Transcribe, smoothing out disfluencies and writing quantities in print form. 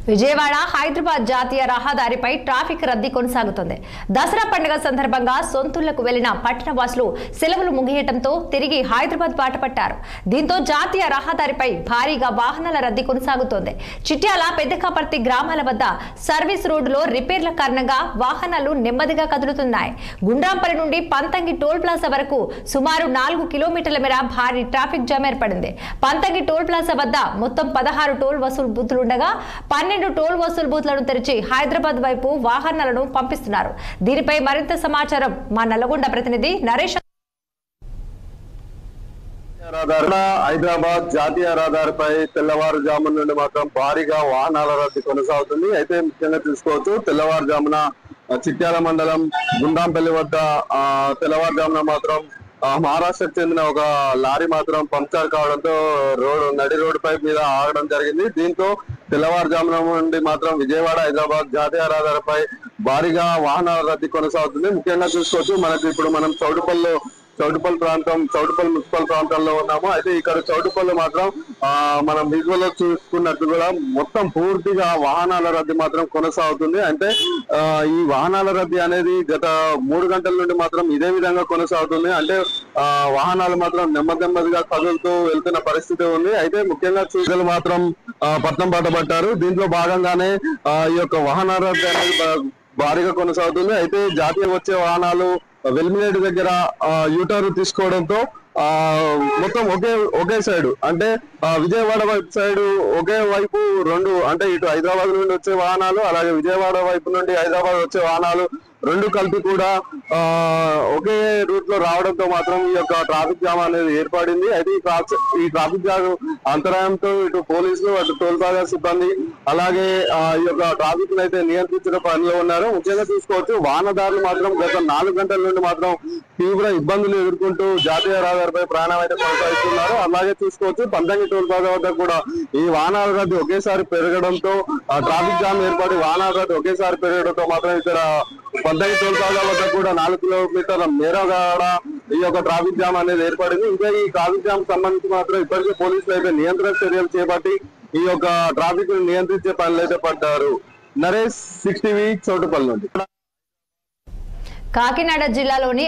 విజయవాడ హైదరాబాద్ జాతీయ రహదారిపై ట్రాఫిక్ రద్దీ కొనసాగుతోంది. దసరా పండుగ సందర్భంగా సొంతూళ్లకు వెళ్లిన పట్టణ వాసులు సెలవులు ముగియటంతో తిరిగి హైదరాబాద్ బాట పట్టారు. దీంతో జాతీయ రహదారిపై భారీగా వాహనాల రద్దీ కొనసాగుతోంది. చిట్యాల పెద్దకాపర్తి గ్రామాల వద్ద సర్వీస్ రోడ్డులో రిపేర్ల కారణంగా వాహనాలు నెమ్మదిగా కదులుతున్నాయి. గుండ్రాంపల్లి నుండి పంతంగి టోల్ ప్లాజా వరకు సుమారు 4 కిలోమీటర్ల మేర భారీ ట్రాఫిక్ జామ్ ఏర్పడింది. పంతంగి టోల్ ప్లాజా వద్ద మొత్తం 16 టోల్ వసూలు బూత్లుండగా 12 టోల్ వసూలు బూత్లను తెరిచి హైదరాబాద్ వైపు వాహనాలను పంపిస్తున్నారు. దీనిపై మరింత సమాచారం మా నల్లగొండ ప్రతినిధి నరేష్. హైదరాబాద్ జాతీయ రహదారిపై తెల్లవారుజామున నుండి మాత్రం భారీగా వాహనాల రద్దీ కొనసాగుతుంది. అయితే ముఖ్యంగా చూసుకోవచ్చు, తెల్లవారుజామున చిట్యాల మండలం గుండాంపల్లి వద్ద తెల్లవారుజామున మాత్రం మహారాష్ట్రకు చెందిన ఒక లారీ మాత్రం పంక్చర్ కావడంతో నడి రోడ్డుపై మీద ఆగడం జరిగింది. దీంతో తెల్లవారుజామున నుండి మాత్రం విజయవాడ హైదరాబాద్ జాతీయ రహదారిపై భారీగా వాహనాల రద్దీ కొనసాగుతుంది. ముఖ్యంగా చూసుకోవచ్చు, మనకి ఇప్పుడు మనం చౌటుపల్లి మున్సిపల్ ప్రాంతంలో ఉన్నాము. అయితే ఇక్కడ చౌటుపల్లి మాత్రం మనం విజువల్ లో చూసుకున్నట్టు కూడా మొత్తం పూర్తిగా వాహనాల రద్దీ మాత్రం కొనసాగుతుంది. అంటే ఈ వాహనాల రద్దీ అనేది గత 3 గంటల నుండి మాత్రం ఇదే విధంగా కొనసాగుతుంది. అంటే వాహనాలు మాత్రం నెమ్మదిగా కదులుతూ వెళ్తున్న పరిస్థితి ఉంది. అయితే ముఖ్యంగా చూసలు మాత్రం పట్నం బాట పట్టారు. దీంట్లో భాగంగానే ఈ యొక్క వాహనాల రద్దీ అనేది భారీగా కొనసాగుతుంది. అయితే జాతీయ వచ్చే వాహనాలు వెల్మినేడు దగ్గర యూటర్న్ తీసుకోవడంతో మొత్తం ఒకే సైడ్, అంటే విజయవాడ వైపు సైడ్ ఒకే వైపు 2, అంటే ఇటు హైదరాబాద్ నుండి వచ్చే వాహనాలు, అలాగే విజయవాడ వైపు నుండి హైదరాబాద్ వచ్చే వాహనాలు 2 కలిపి కూడా ఒకే రూట్ లో రావడంతో మాత్రం ఈ యొక్క ట్రాఫిక్ జామ్ అనేది ఏర్పడింది. అయితే ఈ ట్రాఫిక్ జామ్ అంతరాయంతో ఇటు పోలీసులు, అటు టోల్ ప్లాజా సిబ్బంది, అలాగే ఈ యొక్క ట్రాఫిక్ ను అయితే నియంత్రించిన పనిలో ఉన్నారు. ముఖ్యంగా చూసుకోవచ్చు, వాహనదారులు మాత్రం గత 4 గంటల నుండి మాత్రం తీవ్ర ఇబ్బందులు ఎదుర్కొంటూ జాతీయ రహదారిపై ప్రయాణం అయితే కొనసాగిస్తున్నారు. అలాగే చూసుకోవచ్చు, పంతంగి టోల్ ప్లాజా వద్ద కూడా ఈ వాహనాల రద్దీ ఒకేసారి పెరగడంతో ట్రాఫిక్ జామ్ ఏర్పడి వాహనాల రద్దీ ఒకేసారి పెరగడంతో మాత్రం ఇక్కడ పంతంగి టోల్ ప్లాజా వద్ద కూడా 4 కిలోమీటర్ల మేరగా ఈ యొక్క ట్రాఫిక్ జామ్ అనేది ఏర్పడింది. ఇంకా ఈ ట్రాఫిక్ జామ్ సంబంధించి మాత్రం ఇప్పటికే పోలీసులు అయితే నియంత్రణ చర్యలు చేపట్టి ఈ యొక్క ట్రాఫిక్ ను నియంత్రించే పనులు అయితే పడ్డారు. నరేష్, 6 టీవీ, చౌటుపల్లి నుండి. కాకినాడ జిల్లాలోని